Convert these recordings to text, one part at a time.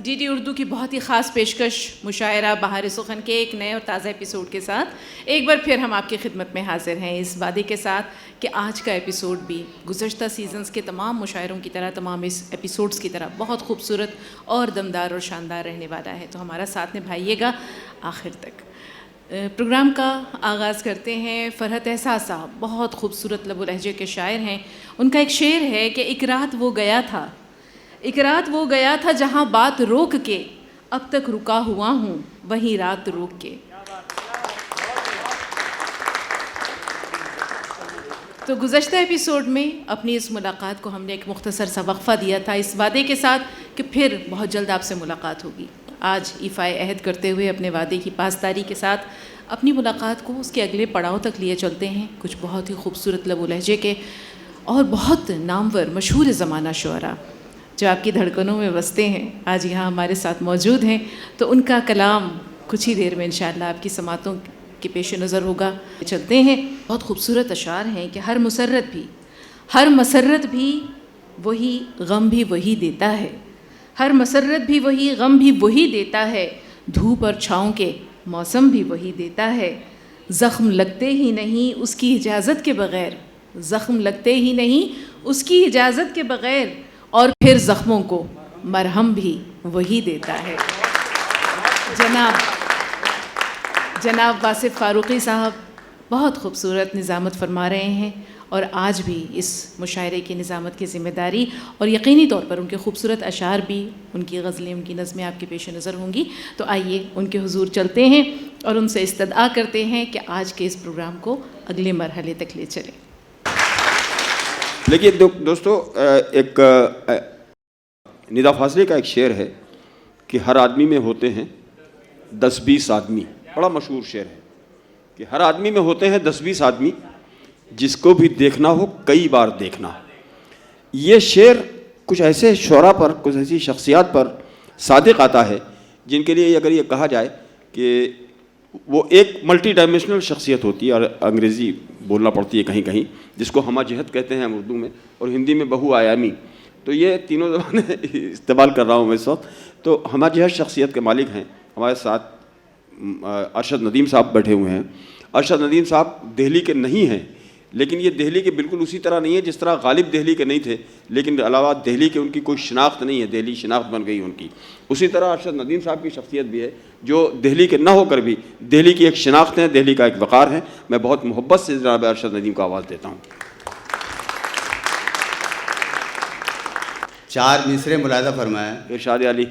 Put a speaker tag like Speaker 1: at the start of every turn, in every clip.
Speaker 1: DD Urdu की बहुत ही ख़ास पेशकश मुशायरा बहार सुखन के एक नए और ताज़ा एपिसोड के साथ एक बार फिर हम आपकी खिदमत में हाजिर हैं, इस वादे के साथ कि आज का एपिसोड भी गुज़श्ता सीज़न्स के तमाम मुशायरों की तरह, तमाम इस एपिसोड्स की तरह बहुत खूबसूरत और दमदार और शानदार रहने वाला है। तो हमारा साथ निभाइएगा आखिर तक। प्रोग्राम का आगाज़ करते हैं। फ़रहत एहसास साहब बहुत खूबसूरत लबो लहजे के शायर हैं। उनका एक शेर है कि एक रात वो गया था, एक रात वो गया था जहाँ बात रोक के अब तक रुका हुआ हूँ वहीं रात रोक के। तो गुज़श्ता एपिसोड में अपनी इस मुलाकात को हमने एक मुख्तसर सा वक्फ़ा दिया था इस वादे के साथ कि फिर बहुत जल्द आपसे मुलाकात होगी। आज इफ़ाए अहद करते हुए अपने वादे की पासदारी के साथ अपनी मुलाकात को उसके अगले पड़ाव तक लिए चलते हैं। कुछ बहुत ही खूबसूरत लबो लहजे के और बहुत नामवर मशहूर ज़माना शुअरा जो आपकी धड़कनों में बसते हैं आज यहाँ हमारे साथ मौजूद हैं। तो उनका कलाम कुछ ही देर में इंशाअल्लाह आपकी समातों के पेश नज़र होगा। चलते हैं। बहुत खूबसूरत अशार हैं कि हर मसरत भी वही गम भी वही देता है, हर मसरत भी वही गम भी वही देता है, धूप और छाँव के मौसम भी वही देता है। ज़ख्म लगते ही नहीं उसकी इजाज़त के बग़ैर, ज़ख्म लगते ही नहीं उसकी इजाज़त के बग़ैर, और फिर ज़ख्मों को मरहम भी वही देता है। जनाब वासिफ़ फ़ारूक़ी साहब बहुत खूबसूरत निज़ामत फरमा रहे हैं और आज भी इस मुशायरे की निज़ामत की ज़िम्मेदारी और यकीनी तौर पर उनके खूबसूरत अशार भी, उनकी गज़लें, उनकी नज़में आपके पेश नज़र होंगी। तो आइए उनके हुजूर चलते हैं और उनसे इस्तदआ करते हैं कि आज के इस प्रोग्राम को अगले मरहले तक ले चलें।
Speaker 2: देखिए दोस्तों, एक निदा फासले का एक शेर है कि हर आदमी में होते हैं 10-20 आदमी। बड़ा मशहूर शेर है कि हर आदमी में होते हैं 10-20 आदमी, जिसको भी देखना हो कई बार देखना। ये शेर कुछ ऐसे शुरा पर, कुछ ऐसी शख्सियात पर सादिक आता है जिनके लिए अगर ये कहा जाए कि वो एक मल्टी डायमेंशनल शख्सियत होती है, और अंग्रेज़ी बोलना पड़ती है कहीं कहीं, जिसको हमाजहत कहते हैं हम उर्दू में, और हिंदी में बहुआयामी। तो ये तीनों ज़बानें इस्तेमाल कर रहा हूँ मैं इस वक्त। तो हमाजहत शख्सियत के मालिक हैं हमारे साथ अरशद नदीम साहब बैठे हुए हैं। अरशद नदीम साहब दिल्ली के नहीं हैं, लेकिन ये दिल्ली के बिल्कुल उसी तरह नहीं है जिस तरह गालिब दिल्ली के नहीं थे, लेकिन अलावा दिल्ली के उनकी कोई शनाख्त नहीं है, दिल्ली शनाख्त बन गई उनकी। उसी तरह अरशद नदीम साहब की शख्सियत भी है जो दिल्ली के ना होकर भी दिल्ली की एक शनाख्त है, दिल्ली का एक वक़ार है। मैं बहुत मोहब्बत से जनाब अरशद नदीम को आवाज़ देता हूँ।
Speaker 3: 4 मिसरे मुलाज़ा फरमाया
Speaker 2: इरशाद अली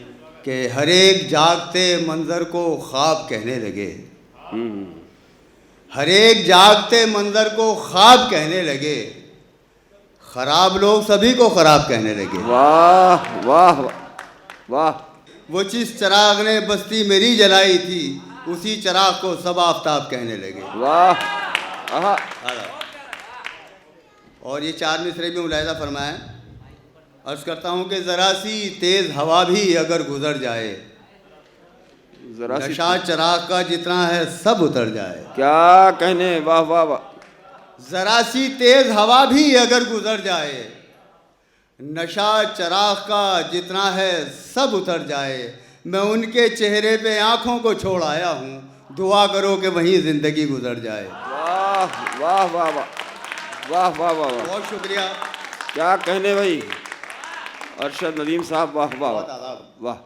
Speaker 3: कि हर एक जागते मंज़र को ख्वाब कहने लगे, हर एक जागते मंज़र को ख्वाब कहने लगे, ख़राब लोग सभी को ख़राब कहने लगे।
Speaker 2: वाह वाह वाह।
Speaker 3: वो जिस चिराग ने बस्ती मेरी जलाई थी, उसी चिराग को सब आफताब कहने लगे।
Speaker 2: वाह।
Speaker 3: और ये 4 मिसरे में मुलाहिज़ा फरमाया, अर्ज़ करता हूँ कि ज़रा सी तेज़ हवा भी अगर गुज़र जाए, नशा चिराग का जितना है सब उतर जाए।
Speaker 2: क्या कहने, वाह वाह वाह।
Speaker 3: ज़रा सी तेज़ हवा भी अगर गुज़र जाए, नशा चिराग का जितना है सब उतर जाए। मैं उनके चेहरे पे आँखों को छोड़ आया हूँ, दुआ करो कि वहीं ज़िंदगी गुज़र जाए।
Speaker 2: वाह वाह वाह वाह वाह वाह वाह।
Speaker 3: बहुत शुक्रिया।
Speaker 2: क्या कहने भाई अरशद नदीम साहब, वाह वाह वाह।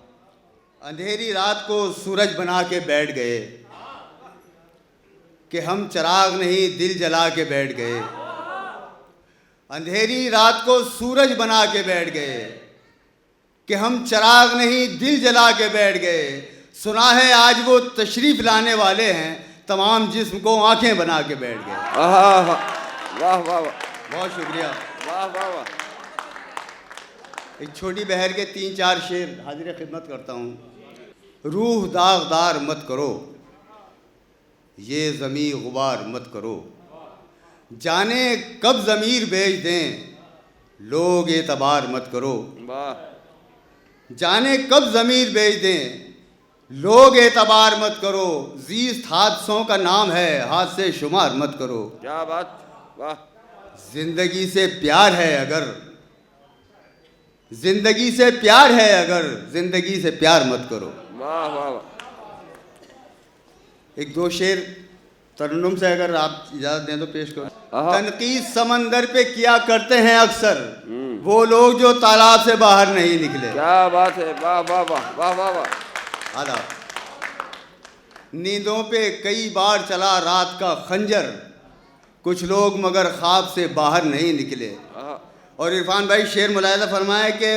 Speaker 3: अंधेरी रात को सूरज बना के बैठ गए कि हम चिराग नहीं दिल जला के बैठ गए। अंधेरी रात को सूरज बना के बैठ गए कि हम चिराग नहीं दिल जला के बैठ गए। सुना है आज वो तशरीफ़ लाने वाले हैं, तमाम जिस्म को आंखें बना के बैठ गए।
Speaker 2: वाह वाह वाह।
Speaker 3: बहुत शुक्रिया।
Speaker 2: वाह वाह वाह।
Speaker 3: एक छोटी बहर के 3-4 शेर हाजिर खिदमत करता हूँ। रूह दागदार मत करो, ये ज़मीर गुबार मत करो, जाने कब ज़मीर बेच दें लोग एतबार मत करो। जाने कब ज़मीर बेच दें लोग एतबार मत करो, ज़ीस्त हादसों का नाम है हाथ से शुमार मत करो।
Speaker 2: क्या बात, वाह।
Speaker 3: ज़िंदगी से प्यार है अगर जिंदगी से प्यार है अगर जिंदगी से प्यार मत करो।
Speaker 2: वाह वाह वाह।
Speaker 3: एक दो शेर तरन्नुम से अगर आप इजाजत दें तो पेश करो।
Speaker 2: आहा।
Speaker 3: तनकीद समंदर पे किया करते हैं अक्सर वो लोग जो तालाब से बाहर नहीं निकले।
Speaker 2: क्या बात है, वाह वाह वाह वाह वाह वाह।
Speaker 3: आदा नींदों पे कई बार चला रात का खंजर, कुछ लोग मगर ख्वाब से बाहर नहीं निकले।
Speaker 2: आहा।
Speaker 3: और इरफान भाई शेर मुलाहिजा फरमाए कि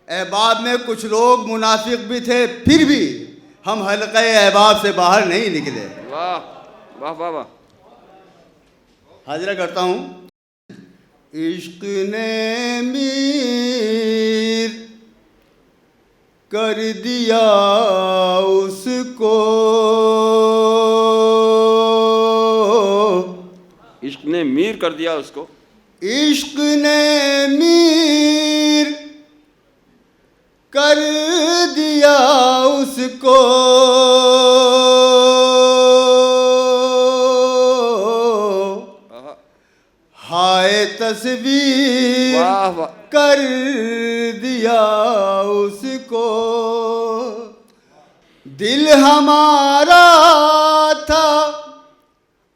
Speaker 3: अहबाब में कुछ लोग मुनाफिक भी थे फिर भी हम हल्क़े अहबाब से बाहर नहीं निकले।
Speaker 2: वाह वाह वाह वाह।
Speaker 3: हाजिरा करता हूँ। इश्क ने मीर कर दिया उसको,
Speaker 2: इश्क ने मीर कर दिया उसको,
Speaker 3: इश्क ने मीर कर दिया उसको, हाय तस्वीर
Speaker 2: वाह वाह।
Speaker 3: कर दिया उसको। दिल हमारा था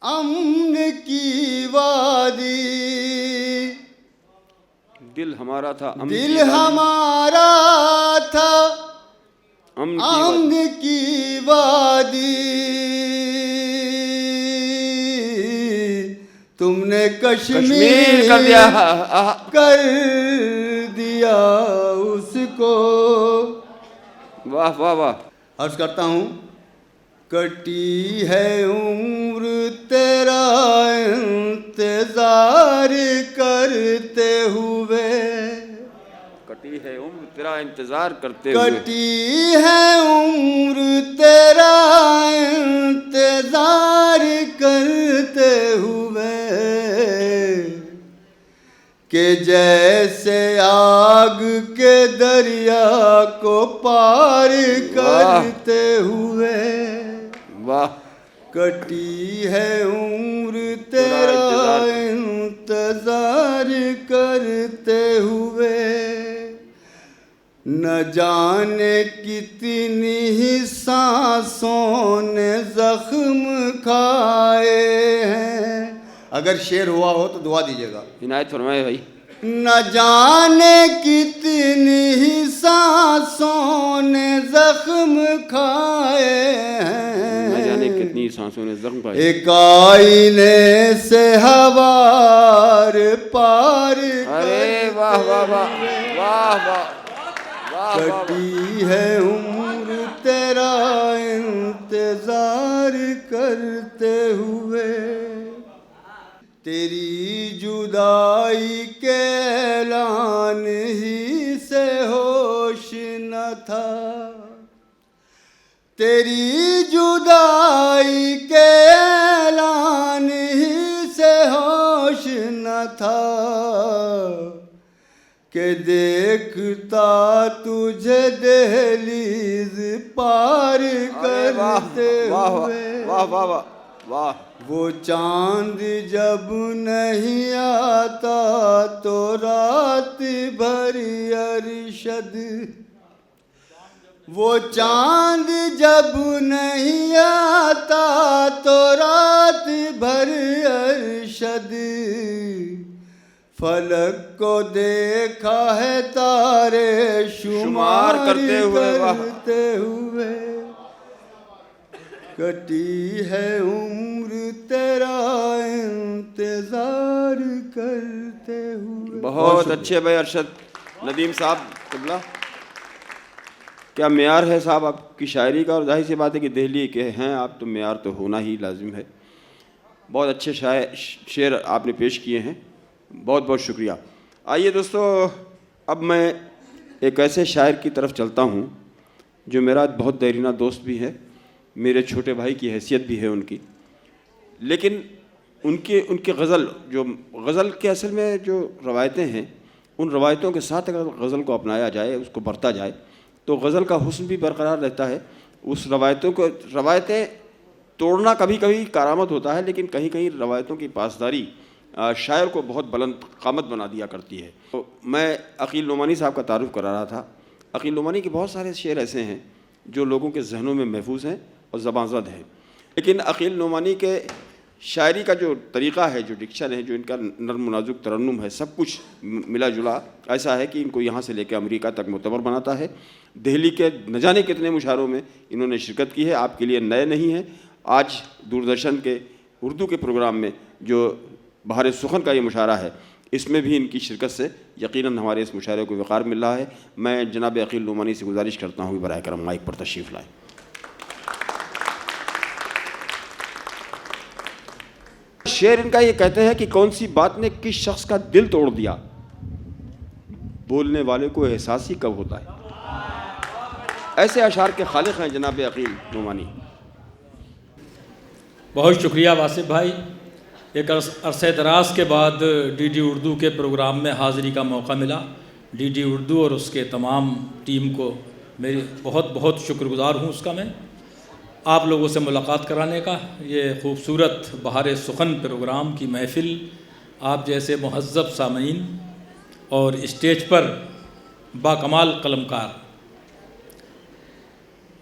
Speaker 3: अमन की वादी,
Speaker 2: दिल हमारा था अमन
Speaker 3: दिल
Speaker 2: की वादी,
Speaker 3: हमारा था
Speaker 2: अमन की वादी।
Speaker 3: की वादी, तुमने
Speaker 2: कश्मीर कर दिया। आहा।
Speaker 3: कर दिया उसको।
Speaker 2: वाह वाह वाह।
Speaker 3: अर्ज करता हूँ। कटी है उम्र तेरा इंतजार करते हुए,
Speaker 2: कटी है उम्र तेरा इंतजार करते हुए,
Speaker 3: कटी है उम्र तेरा इंतजार करते हुए, कि जैसे आग के दरिया को पार करते हुए।
Speaker 2: वाह।
Speaker 3: कटी है उम्र तेरा इंतजार करते हुए, न जाने कितनी ही सांसों ने जख्म खाए हैं। अगर शेर हुआ हो तो दुआ दीजिएगा।
Speaker 2: इनायत फरमाए भाई।
Speaker 3: न जाने कितनी ही सांसों ने जख्म खाए हैं,
Speaker 2: न जाने कितनी सांसों ने जख्म खाए।
Speaker 3: एक आईने से हवार पार।
Speaker 2: अरे वाह वाह वाह वाह वाह वाह।
Speaker 3: कटी है उम्र तेरा इंतजार करते हुए, तेरी जुदाई के ऐलान ही से होश न था, तेरी जुदाई के ऐलान ही से होश न था, कि देखता तुझे दहलीज पार करते हुए।
Speaker 2: वाह वाह वाह वाह।
Speaker 3: वो चांद जब नहीं आता तो रात भर अरशद, वो चांद जब नहीं आता तो रात भर अरशद, फलक को देखा है तारे शुमार करते हुए। कटी है उम्र तेरा इंतजार करते हुए।
Speaker 2: बहुत अच्छे भाई अरशद नदीम साहब कुबला। क्या मेयार है साहब आपकी शायरी का, और जाहिर सी बात है कि दिल्ली के हैं आप तो मेयार तो होना ही लाजिम है। बहुत अच्छे शेर आपने पेश किए हैं, बहुत बहुत शुक्रिया। आइए दोस्तों, अब मैं एक ऐसे शायर की तरफ चलता हूँ जो मेरा बहुत देरीना दोस्त भी है, मेरे छोटे भाई की हैसियत भी है उनकी, लेकिन उनकी गज़ल जो गज़ल के असल में जो रवायतें हैं, उन रवायतों के साथ अगर गज़ल को अपनाया जाए, उसको बढ़ता जाए, तो गज़ल का हुस्न भी बरकरार रहता है। उस रवायतें तोड़ना कभी कभी करामत होता है, लेकिन कहीं कहीं रवायतों की पासदारी शायर को बहुत बुलंद क़ामत बना दिया करती है। तो मैं अकील नोमानी साहब का तारुफ़ करा रहा था। अकील नोमानी के बहुत सारे शेर ऐसे हैं जो लोगों के जहनों में महफूज हैं और ज़बांज़द हैं, लेकिन अकील नोमानी के शायरी का जो तरीक़ा है, जो डिक्शन है, जो इनका नर्म नाजुक तरन्नुम है, सब कुछ मिला जुला ऐसा है कि इनको यहाँ से लेकर अमेरिका तक मुतबर बनाता है। दिल्ली के न जाने कितने मुशायरों में इन्होंने शिरकत की है, आपके लिए नए नहीं हैं। आज दूरदर्शन के उर्दू के प्रोग्राम में जो बहार सुखन का ये मुशायरा है, इसमें भी इनकी शिरकत से यकीनन हमारे इस मुशायरे को वक़ार मिल रहा है। मैं जनाब अकील नोमानी से गुजारिश करता हूँ कि बराए करम माइक पर तशरीफ़ लाएँ। शेर इनका ये कहते हैं कि कौन सी बात ने किस शख्स का दिल तोड़ दिया, बोलने वाले को एहसास ही कब होता है। ऐसे अशार के खालिक हैं जनाब अकील नोमानी।
Speaker 4: बहुत शुक्रिया वासिफ भाई। एक अरसे दराज के बाद डीडी उर्दू के प्रोग्राम में हाज़िरी का मौका मिला। डीडी उर्दू और उसके तमाम टीम को मेरी बहुत बहुत शुक्रगुज़ार हूँ उसका मैं, आप लोगों से मुलाकात कराने का। ये खूबसूरत बहार सुखन प्रोग्राम की महफ़िल, आप जैसे मुहज़्ज़ब सामीन और स्टेज पर बाकमाल कलमकार।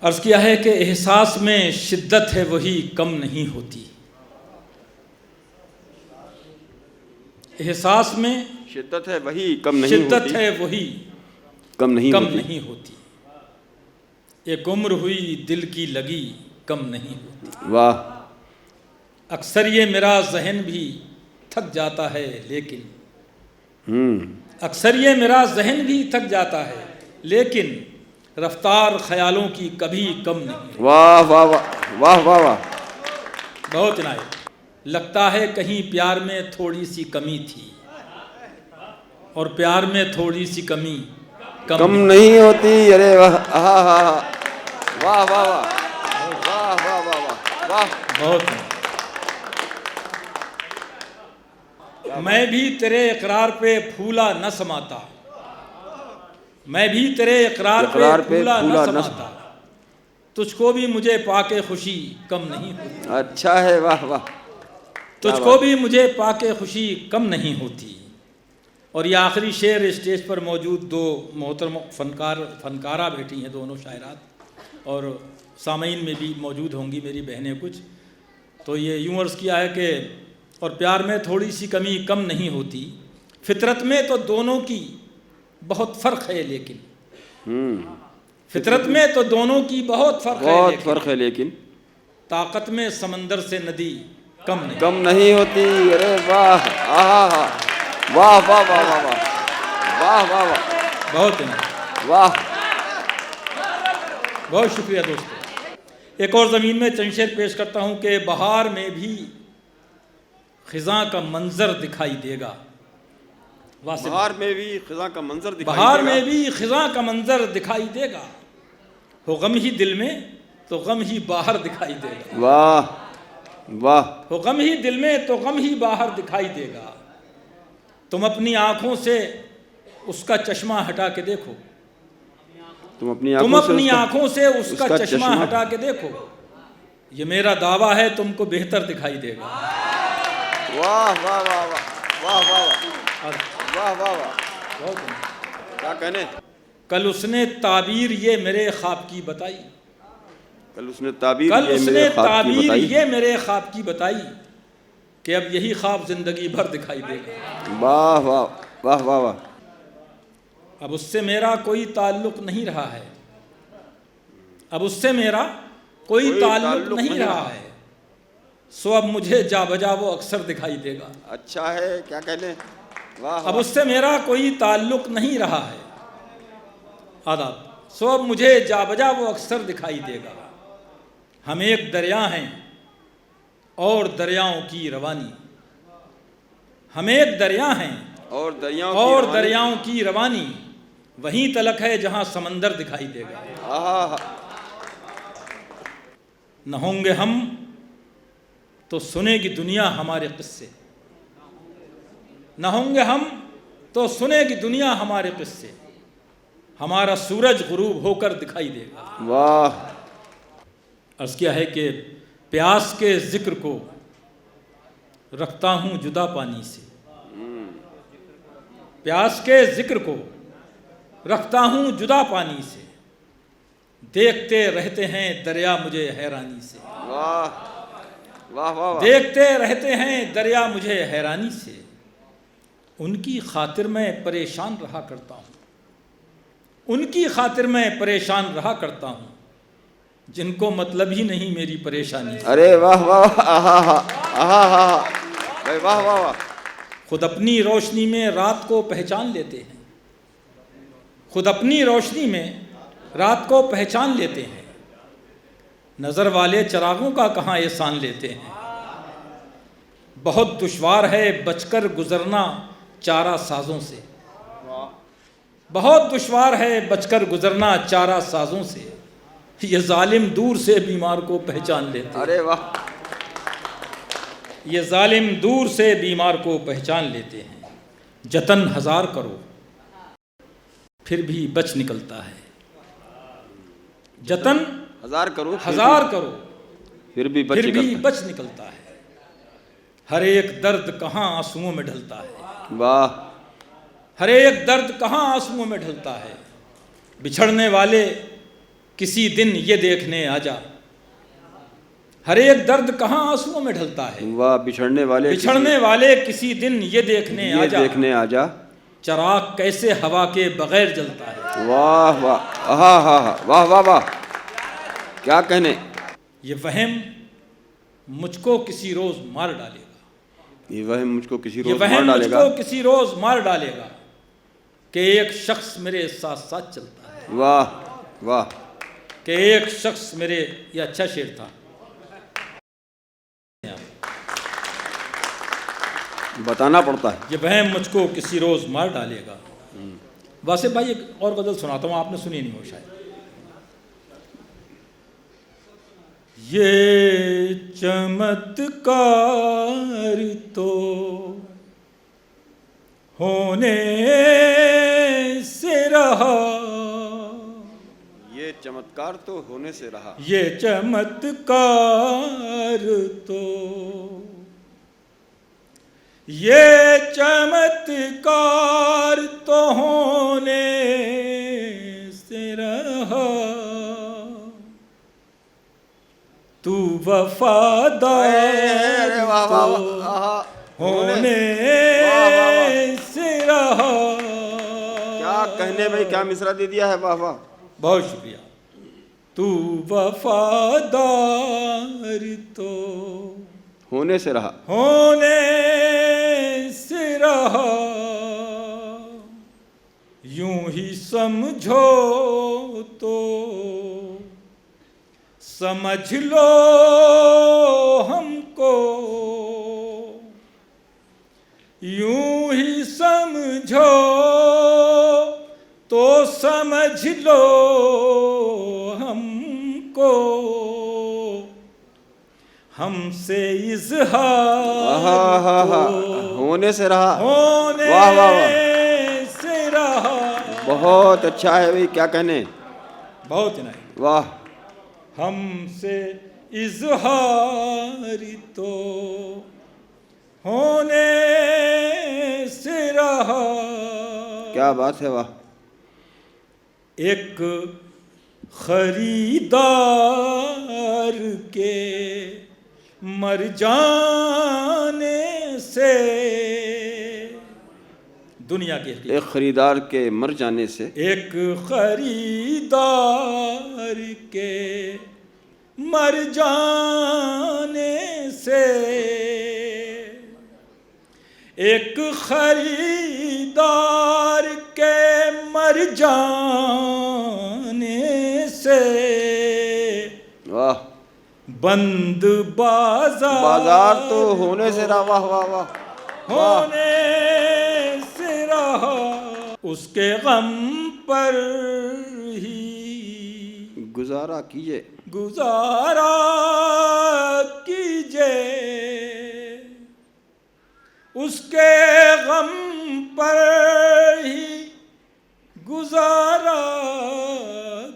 Speaker 4: अर्ज़ किया है कि एहसास में शिद्दत है वही कम नहीं होती। एहसास में
Speaker 2: शिद्दत है वही कम नहीं
Speaker 4: शिद्दत
Speaker 2: होती,
Speaker 4: है वही
Speaker 2: कम
Speaker 4: नहीं होती। एक उम्र हुई दिल की लगी कम नहीं होती।
Speaker 2: वाह।
Speaker 4: अक्सर ये मेरा जहन भी थक जाता है लेकिन अक्सर ये मेरा जहन भी थक जाता है लेकिन रफ्तार ख्यालों की कभी कम नहीं।
Speaker 2: वाह वाह वाह वाह वाह वाह,
Speaker 4: बहुत इनायत। लगता है कहीं प्यार में थोड़ी सी कमी थी और प्यार में थोड़ी सी कमी
Speaker 2: कम नहीं होती। अरे वाह, वाह वाह वाह वाह वाह वाह वाह वाह।
Speaker 4: बहुत। मैं भी तेरे इकरार पे फूला न समाता, मैं भी तेरे इकरार पे फूला न समाता, तुझको भी मुझे पाके खुशी कम नहीं होती।
Speaker 2: अच्छा है, वाह वाह।
Speaker 4: तुझको भी मुझे पाके खुशी कम नहीं होती। और ये आखिरी शेर स्टेज पर मौजूद दो मोहतरम फनकारा बैठी हैं, दोनों शायरात, और सामीन में भी मौजूद होंगी मेरी बहनें कुछ। तो ये यूँ अर्ज़ किया है कि और प्यार में थोड़ी सी कमी कम नहीं होती, फितरत में तो दोनों की बहुत फ़र्क है लेकिन फितरत में तो दोनों की बहुत फ़र्क है लेकिन ताकत में समंदर से नदी कम नहीं
Speaker 2: होती। अरे वाह, आहा, वाह वाह वाह वाह वाह वाह वाह,
Speaker 4: बहुत
Speaker 2: वाह।
Speaker 4: बहुत शुक्रिया दोस्तों। एक और ज़मीन में चंद शेर पेश करता हूँ कि बहार में भी ख़िज़ां का मंज़र दिखाई देगा।
Speaker 2: बहार में भी ख़िज़ां का मंज़र दिखाई देगा।
Speaker 4: बहार में भी ख़िज़ां का मंज़र दिखाई देगा। हो गम ही दिल में तो गम ही बाहर दिखाई देगा।
Speaker 2: वाह वाह।
Speaker 4: हो गम ही दिल में तो गम ही बाहर दिखाई देगा। तुम अपनी आँखों से उसका चश्मा हटा के देखो,
Speaker 2: तुम अपनी
Speaker 4: आँखों से उसका चश्मा हटा के देखो, ये मेरा दावा है तुमको बेहतर दिखाई देगा।
Speaker 2: वाह वाह वाह वाह वाह वाह वाह वाह, क्या कहने।
Speaker 4: कल उसने ताबीर ये मेरे ख्वाब की बताई,
Speaker 2: कल उसने ताबीर
Speaker 4: ये मेरे ख्वाब की बताई कि अब यही ख्वाब जिंदगी भर दिखाई देगा।
Speaker 2: वाह वाह वाह वाह वाह।
Speaker 4: अब उससे मेरा कोई ताल्लुक नहीं रहा है, अब उससे मेरा कोई ताल्लुक नहीं रहा है, सो अब मुझे जा बजा वो अक्सर दिखाई देगा।
Speaker 2: अच्छा है, क्या कहने। वाह।
Speaker 4: अब उससे मेरा कोई ताल्लुक नहीं रहा है, आदाब, सो अब मुझे जा बजा वो अक्सर दिखाई देगा। हम एक दरिया हैं और दरियाओं की रवानी, हम एक दरिया हैं
Speaker 2: और
Speaker 4: दरियाओं की रवानी, वहीं तलक है जहां समंदर दिखाई देगा। न होंगे हम तो सुनेगी दुनिया हमारे किस्से, न होंगे हम तो सुनेगी दुनिया हमारे किस्से, हमारा सूरज गुरूब होकर दिखाई देगा।
Speaker 2: वाह।
Speaker 4: अर्ज़ किया है कि प्यास के ज़िक्र को रखता हूँ जुदा पानी से, प्यास के जिक्र को रखता हूँ जुदा पानी से, देखते रहते हैं दरिया मुझे हैरानी से।
Speaker 2: वाह वाह वाह वाह।
Speaker 4: देखते रहते हैं दरिया मुझे हैरानी से, उनकी खातिर मैं परेशान रहा करता हूँ, उनकी खातिर मैं परेशान रहा करता हूँ, जिनको मतलब ही नहीं मेरी परेशानी से।
Speaker 2: अरे वाह वाह, आहा आहा आहा, भाई वाह वाह वाह।
Speaker 4: खुद अपनी रोशनी में रात को पहचान लेते हैं, खुद अपनी रोशनी में रात को पहचान लेते हैं, नज़र वाले चिरागों का कहाँ एहसान लेते हैं। बहुत दुश्वार है बचकर गुजरना चारा साजों से, बहुत दुश्वार है बचकर गुजरना चारा साजों से, ये जालिम दूर से बीमार को पहचान लेते हैं।
Speaker 2: अरे वाह।
Speaker 4: ये जालिम दूर से बीमार को पहचान लेते हैं, जतन हजार करो फिर भी बच निकलता है, जतन
Speaker 2: हजार करो फिर भी
Speaker 4: बच निकलता है। हर एक दर्द कहाँ आंसुओं में ढलता है,
Speaker 2: वाह।
Speaker 4: हर एक दर्द कहाँ आंसुओं में ढलता है, बिछड़ने वाले किसी दिन ये देखने आजा। हर एक दर्द कहाँ आंसुओं में ढलता है,
Speaker 2: वाह। बिछड़ने वाले
Speaker 4: किसी दिन ये देखने आजा। चराग कैसे हवा के बगैर जलता है।
Speaker 2: वाह वाह, आहा हा हा, वाह वाह वाह, क्या कहने।
Speaker 4: ये वहम मुझको किसी रोज मार डालेगा,
Speaker 2: ये वहम मुझको किसी
Speaker 4: रोज मार डालेगा कि एक शख्स मेरे साथ साथ चलता है।
Speaker 2: वाह वाह।
Speaker 4: कि एक शख्स मेरे, ये अच्छा शेर था,
Speaker 2: बताना पड़ता है।
Speaker 4: ये वहम मुझको किसी रोज मार डालेगा। वासिफ भाई एक और गजल सुनाता हूँ, आपने सुनी नहीं हो शायद। ये चमत्कार तो होने से रहा,
Speaker 2: ये चमत्कार तो होने से रहा,
Speaker 4: ये चमत्कार तो, ये चमत्कार तो होने से रहा, तू वफादार होने से रहा।
Speaker 2: क्या कहने भाई, क्या मिसरा दे दिया है, वाह वाह।
Speaker 4: बहुत शुक्रिया। तू वफादार तो
Speaker 2: होने से रहा,
Speaker 4: यूं ही समझो तो समझ लो हमको, यूं ही समझो तो समझ लो हमको, हमसे इज़हार
Speaker 2: होने से रहा,
Speaker 4: वाह वाह वाह, से रहा।
Speaker 2: बहुत अच्छा है भाई, क्या कहने,
Speaker 4: बहुत नहीं,
Speaker 2: वाह।
Speaker 4: हमसे इज़हार तो होने से रहा।
Speaker 2: क्या बात है, वाह।
Speaker 4: एक खरीदार के मर जाने से, दुनिया के
Speaker 2: एक खरीदार के मर जाने से,
Speaker 4: एक खरीदार के मर जाने से, एक खरीदार के मर जाने से,
Speaker 2: वाह।
Speaker 4: बंद बाजार
Speaker 2: तो होने से रहा, वाह वाह वाह,
Speaker 4: होने से रहा। उसके गम पर ही
Speaker 2: गुजारा कीजिए,
Speaker 4: गुजारा कीजिए, उसके गम पर ही गुजारा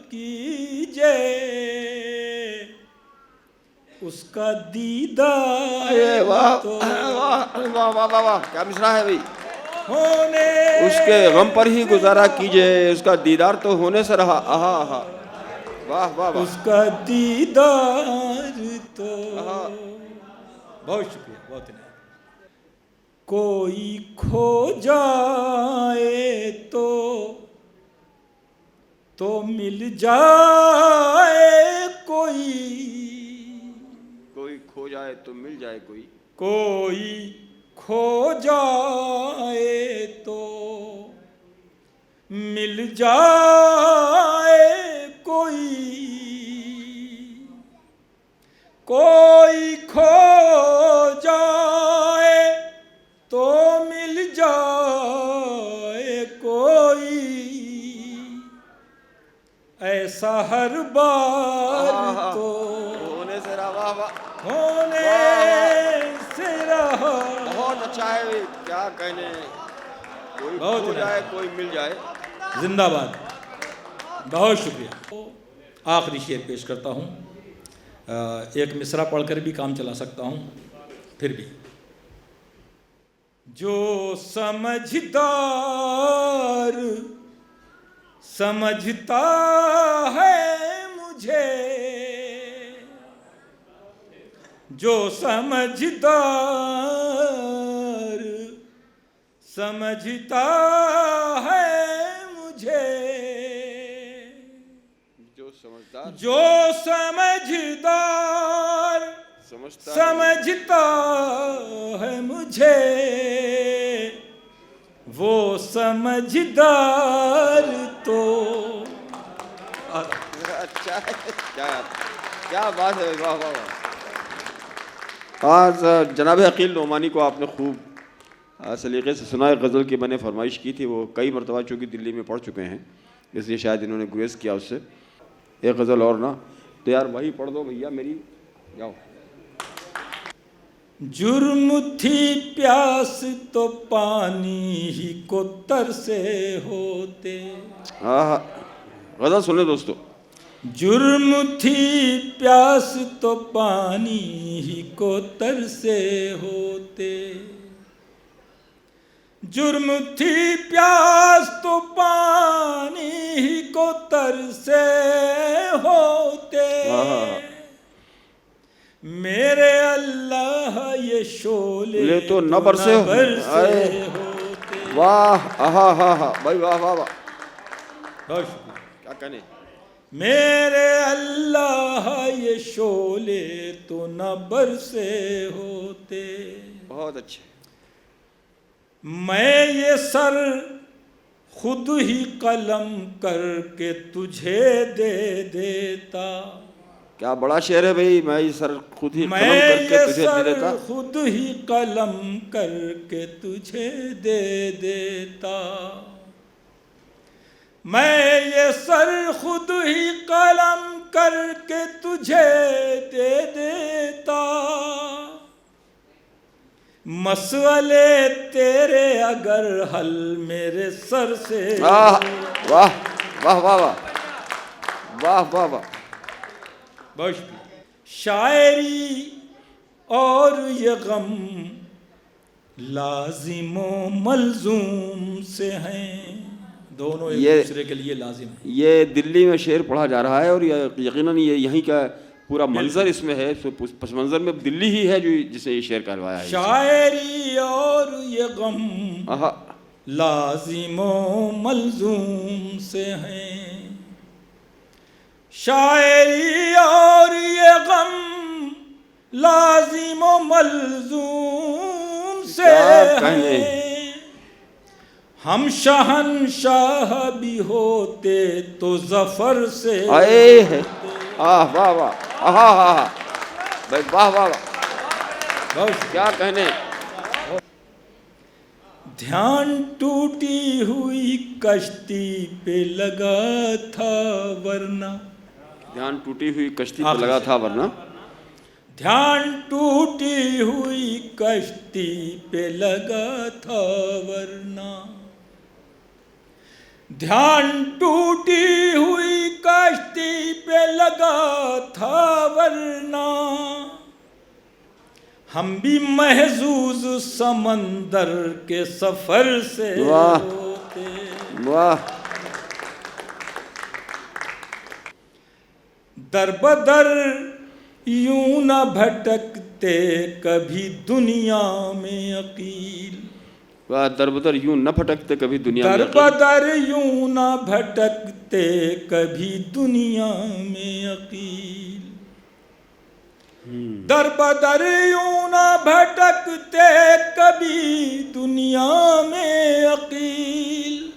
Speaker 4: कीजिए, उसका दीदार
Speaker 2: अरे वाह
Speaker 4: तो
Speaker 2: वाह वाह वाह वाह वाह, क्या मिसरा है भाई।
Speaker 4: होने
Speaker 2: उसके गम पर ही गुजारा कीजिए, उसका दीदार तो होने से रहा। आहा आहा, वाह वाह वाह।
Speaker 4: उसका दीदार तो
Speaker 2: आहा।
Speaker 4: बहुत शुक्रिया, बहुत धन्यवाद। कोई खो जाए तो मिल जाए कोई,
Speaker 2: कोई खो जाए तो मिल जाए कोई,
Speaker 4: कोई खो जाए तो मिल जाए कोई, कोई खो जाए तो मिल जाए कोई, ऐसा हर बार तो
Speaker 2: होने से रहा। वाह वाह,
Speaker 4: होने से रहा।
Speaker 2: बहुत अच्छा है भाई, क्या कहने। कोई
Speaker 4: बहुत
Speaker 2: खो
Speaker 4: अच्छा।
Speaker 2: जाए कोई मिल जाए।
Speaker 4: जिंदाबाद, बहुत शुक्रिया। आखिरी शेर पेश करता हूँ, एक मिसरा पढ़कर भी काम चला सकता हूँ, फिर भी। जो समझदार समझता है मुझे, जो समझदार समझता है मुझे,
Speaker 2: जो समझदार
Speaker 4: जो समझदार समझता है मुझे, वो समझदार तो
Speaker 2: अच्छा है। क्या बात है, वाह वाह वाह। आज जनाब अकील नोमानी को आपने खूब सलीक़े से सुना है। गज़ल की मैंने फरमाइश की थी, वो कई मरतबा चूँकि दिल्ली में पढ़ चुके हैं, इसलिए शायद इन्होंने गुरेज किया उससे। एक गज़ल और ना, तो यार वही पढ़ दो भैया मेरी, जाओ।
Speaker 4: जुर्म थी प्यास तो पानी ही को तरसे होते।
Speaker 2: हाँ, गज़ल सुने दोस्तों।
Speaker 4: जुर्म थी प्यास तो पानी ही को तरसे होते, जुर्म थी प्यास तो पानी ही को तरसे होते। मेरे अल्लाह ये शोले
Speaker 2: तो न बरसे
Speaker 4: होते।
Speaker 2: वाह, आहा हा हा भाई, वाह वाह वाह,
Speaker 4: बहुत शुक्रिया।
Speaker 2: क्या कहने।
Speaker 4: मेरे अल्लाह ये शोले तो न बरसे होते।
Speaker 2: बहुत अच्छे।
Speaker 4: मैं ये सर खुद ही कलम करके तुझे दे देता।
Speaker 2: क्या बड़ा शेर है भाई। मैं ये सर खुद ही कलम
Speaker 4: मैं
Speaker 2: करके
Speaker 4: ये
Speaker 2: तुझे दे देता।
Speaker 4: सर खुद ही कलम करके तुझे दे देता। मैं ये सर खुद ही कलम करके तुझे दे देता। मसले तेरे अगर हल मेरे सर से।
Speaker 2: वाह वाह वाह वाह वाह वाह वाह वाह।
Speaker 4: बहुत शुक्रिया। शायरी और ये गम लाजिमो मलजूम से हैं, दोनों एक दूसरे के लिए लाजिम हैं।
Speaker 2: ये दिल्ली में शेर पढ़ा जा रहा है और यकीनन ये यहीं का पूरा मंजर इसमें है। पस मंजर में दिल्ली ही है जो जिसे ये शेर कहलवाया है।
Speaker 4: शायरी और ये गम लाजिमो मलजूम से हैं, शायरी और ये गम लाजिमो मलजूम से हैं। हम शहंशाह भी होते तो जफर से।
Speaker 2: आए है, वाह वाह वाह, आहा हा हा भाई, वाह वाह वाह, क्या कहने।
Speaker 4: ध्यान टूटी हुई कश्ती पे लगा था वरना।
Speaker 2: ध्यान टूटी हुई कश्ती पे लगा था वरना।
Speaker 4: ध्यान टूटी हुई कश्ती पे लगा था वरना। ध्यान टूटी हुई कश्ती पे लगा था वरना। हम भी महजूज समंदर के सफर से
Speaker 2: वाह
Speaker 4: होते।
Speaker 2: वाह।
Speaker 4: दर बदर यूं न भटकते कभी दुनिया में अकील।
Speaker 2: वाह, दरबदर यूं न भटकते कभी दुनिया में
Speaker 4: दर
Speaker 2: अकील।
Speaker 4: बदर यूं न भटकते कभी दुनिया में अकील। दर बदर यूं न भटकते कभी दुनिया में अकील।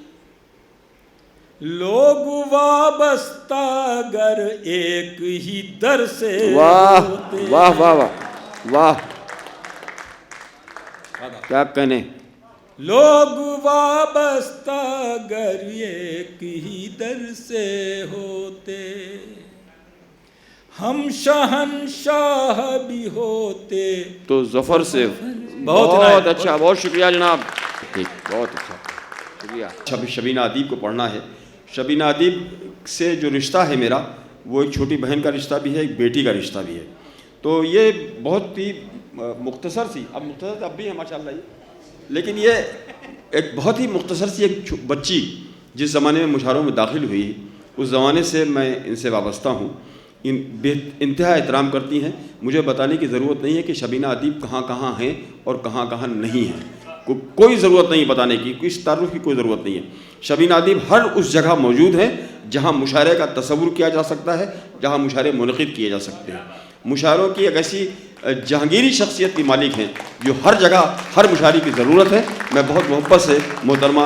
Speaker 4: लोग वाबस्ता गर एक ही दर से
Speaker 2: वाह
Speaker 4: होते।
Speaker 2: वाह वाह वाह वाह, क्या कहने।
Speaker 4: लोग वाबस्ता गर एक ही दर से होते। हम शहंशाह भी होते
Speaker 2: तो जफर से। बहुत अच्छा, बहुत शुक्रिया जनाब। ठीक, बहुत अच्छा, शुक्रिया। शबीना अदीब को पढ़ना है। शबीना अदीब से जो रिश्ता है मेरा, वो एक छोटी बहन का रिश्ता भी है, एक बेटी का रिश्ता भी है। तो ये बहुत ही मुख्तसर सी, अब मुख्तसर अब भी है माशाल्लाह ये, लेकिन ये एक बहुत ही मुख्तसर सी एक बच्ची जिस ज़माने में मुशारों में दाखिल हुई, उस ज़माने से मैं इनसे वाबस्ता हूँ। इंतहा एहतराम करती हैं। मुझे बताने की ज़रूरत नहीं है कि शबीना अदीब कहाँ कहाँ हैं और कहाँ कहाँ नहीं हैं। कोई ज़रूरत नहीं बताने की, इस तारुफ की कोई ज़रूरत नहीं है। शबीना अदीब हर उस जगह मौजूद हैं जहाँ मुशायरे का तसव्वुर किया जा सकता है, जहाँ मुशायरे मुनक़िद किए जा सकते हैं। मुशायरों की एक ऐसी जहांगीरी शख्सियत की मालिक हैं जो हर जगह हर मुशायरे की ज़रूरत है। मैं बहुत मोहब्बत से मोहतरमा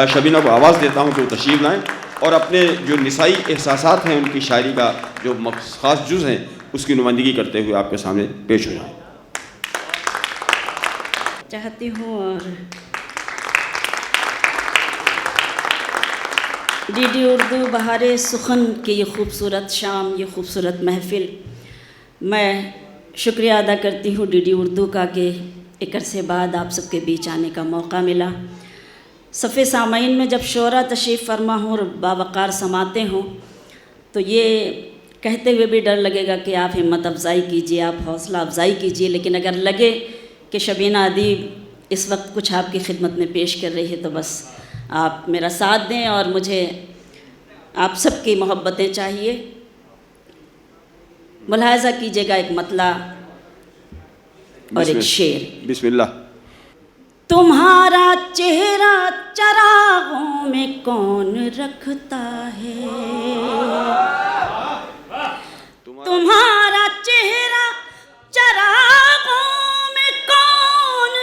Speaker 2: शबीना को आवाज़ देता हूँ कि वो तशरीफ़ लाएँ और अपने जो निसाई एहसासात हैं, उनकी शायरी का जो ख़ास जुज़ हैं, उसकी नुमाइंदगी करते हुए आपके सामने पेश हो जाएँ
Speaker 5: चाहती हूँ। और डीडी उर्दू बहारे सुखन की ये खूबसूरत शाम, ये खूबसूरत महफ़िल, मैं शुक्रिया अदा करती हूँ डीडी उर्दू का कि एक अरसे बाद आप सबके बीच आने का मौका मिला। सफ़े सामाइन में जब शोरा तशरीफ़ फरमा हूँ और बावक़ार समाते हों, तो ये कहते हुए भी डर लगेगा कि आप हिम्मत अफ़ज़ाई कीजिए, आप हौसला अफ़ज़ाई कीजिए। लेकिन अगर लगे कि शबीना अदीब इस वक्त कुछ आपकी खिदमत में पेश कर रही है, तो बस आप मेरा साथ दें और मुझे आप सबकी मोहब्बतें चाहिए। मुलाहज़ा कीजिएगा एक मतला और एक शेर।
Speaker 2: बिस्मिल्लाह।
Speaker 5: तुम्हारा चेहरा चरागों में कौन रखता है, तुम्हारा चेहरा चरागों में कौन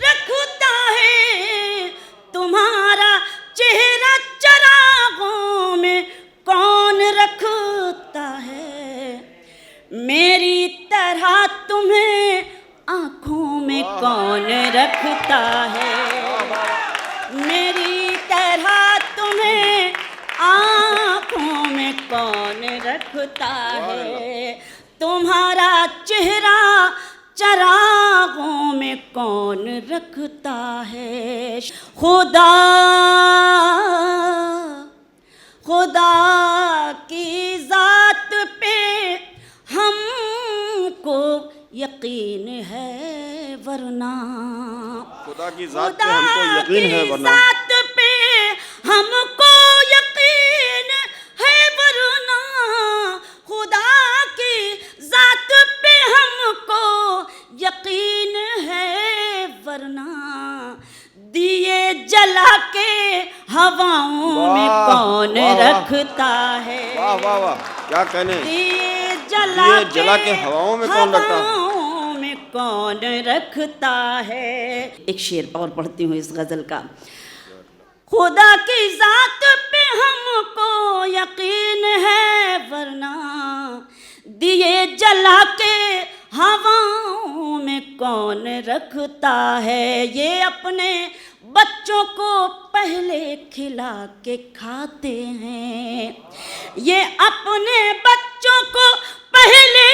Speaker 5: रखता है, तुम्हारा चेहरा चरागों में कौन रखता है, मेरी तरह तुम्हें आँखों में कौन रखता है, मेरी तरह तुम्हें आँखों में कौन रखता है, तुम्हारा चेहरा चरागों में कौन रखता है। खुदा खुदा की ज़ात पे हमको यकीन है वरना,
Speaker 2: खुदा की ज़ात पे हमको यकीन है वरना,
Speaker 5: ज़ात पे हमको यकीन है वरना, खुदा की ज़ात पे हमको यकीन है वरना, दिए जला के हवाओं में कौन रखता है।
Speaker 2: वाह वाह वाह, क्या कहने।
Speaker 5: दिए जला
Speaker 2: के हवाओं में कौन रखता है,
Speaker 5: कौन रखता है। एक शेर और पढ़ती हूँ इस गज़ल का। खुदा की ज़ात पे हमको यकीन है वरना, दिए जला के हवाओं में कौन रखता है, ये अपने बच्चों को पहले खिला के खाते हैं, ये अपने बच्चों को पहले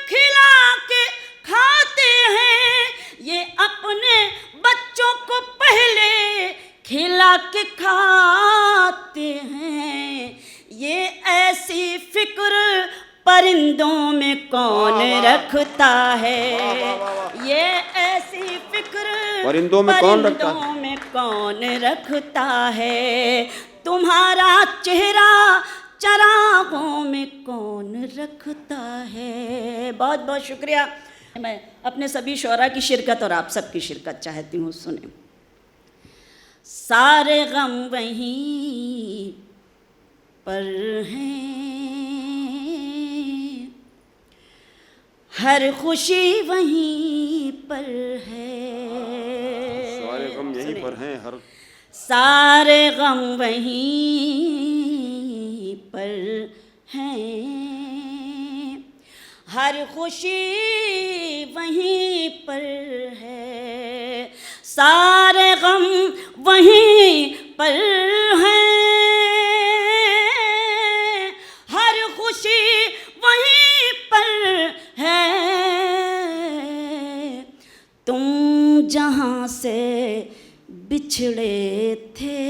Speaker 5: खिला के खाते हैं, ये अपने बच्चों को पहले खिला के खाते हैं, ये ऐसी फिक्र परिंदों में कौन रखता है, ये ऐसी फिक्र
Speaker 2: परिंदों में कौन रखता है?
Speaker 5: परिंदों में कौन रखता है, तुम्हारा चेहरा चरागों में कौन रखता है। बहुत बहुत शुक्रिया। मैं अपने सभी शोरा की शिरकत और आप सबकी शिरकत चाहती हूँ। सुने, सारे गम वहीं पर हैं, हर खुशी वहीं पर है।
Speaker 2: सारे गम यहीं पर हैं, हर
Speaker 5: सारे गम वहीं पर हैं, हर खुशी वहीं पर है। सारे गम वहीं पर हैं, हर खुशी वहीं पर है। तुम जहाँ से बिछड़े थे,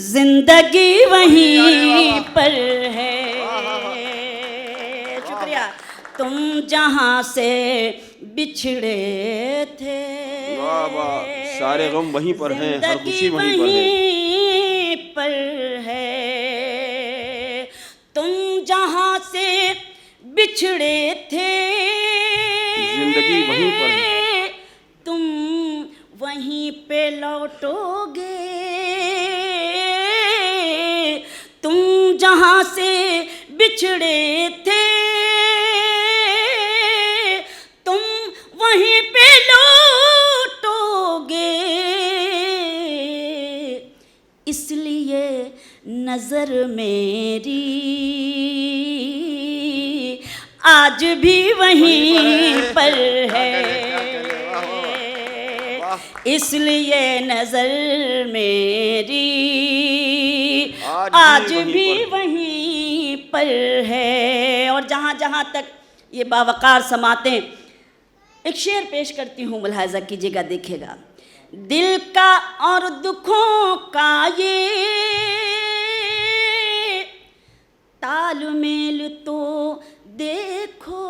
Speaker 5: जिंदगी वहीं पर है। शुक्रिया। तुम जहाँ से बिछड़े थे,
Speaker 2: वाह वाह, सारे गम वहीं पर हैं, हर खुशी वहीं पर
Speaker 5: है। तुम जहाँ से बिछड़े थे,
Speaker 2: जिंदगी वहीं पर है।
Speaker 5: तुम वहीं पे लौटोगे, तुम जहाँ से बिछड़े थे, तुम वहीं पे लौटोगे। इसलिए नजर मेरी आज भी वहीं पर है, इसलिए नजर मेरी आज भी वहीं पर है। और जहाँ जहाँ तक ये बावकार समातें, एक शेर पेश करती हूँ, मुलाहाजा कीजिएगा, देखिएगा। दिल का और दुखों का ये तालमेल तो देखो,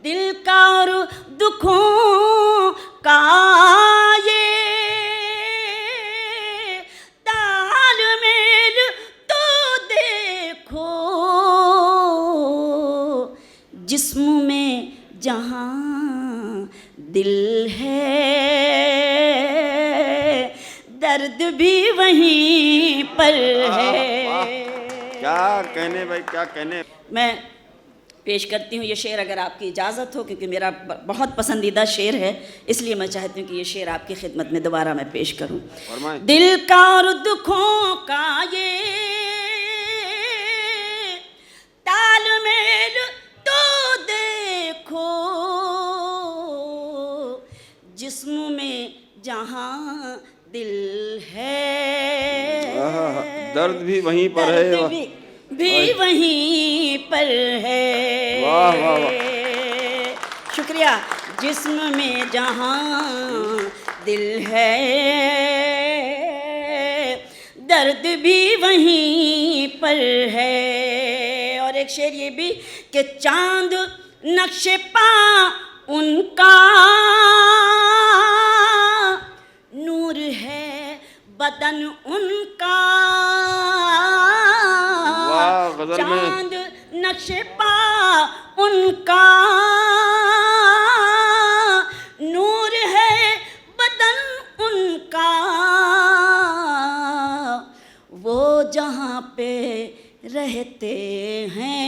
Speaker 5: दिल का और दुखों का ये तालमेल तो देखो, जिस्म में जहाँ दिल है, दर्द भी वहीं पर है।
Speaker 2: क्या कहने भाई, क्या कहने।
Speaker 5: मैं पेश करती हूँ ये शेर, अगर आपकी इजाज़त हो, क्योंकि मेरा बहुत पसंदीदा शेर है, इसलिए मैं चाहती हूँ कि ये शेर आपकी खिदमत में दोबारा मैं पेश करूँ। दिल का और दुखों का ये तालमेल तो देखो, जिस्म में जहाँ दिल है,
Speaker 2: दर्द भी वहीं पर है,
Speaker 5: भी वहीं पर है।
Speaker 2: वाह वाह वाह।
Speaker 5: शुक्रिया। जिस्म में जहाँ दिल है, दर्द भी वहीं पर है। और एक शेर ये भी कि चांद नक्शे पा उनका नूर है, बदन उनका चांद नक्शे पा उनका नूर है, बदन उनका वो जहाँ पे रहते हैं,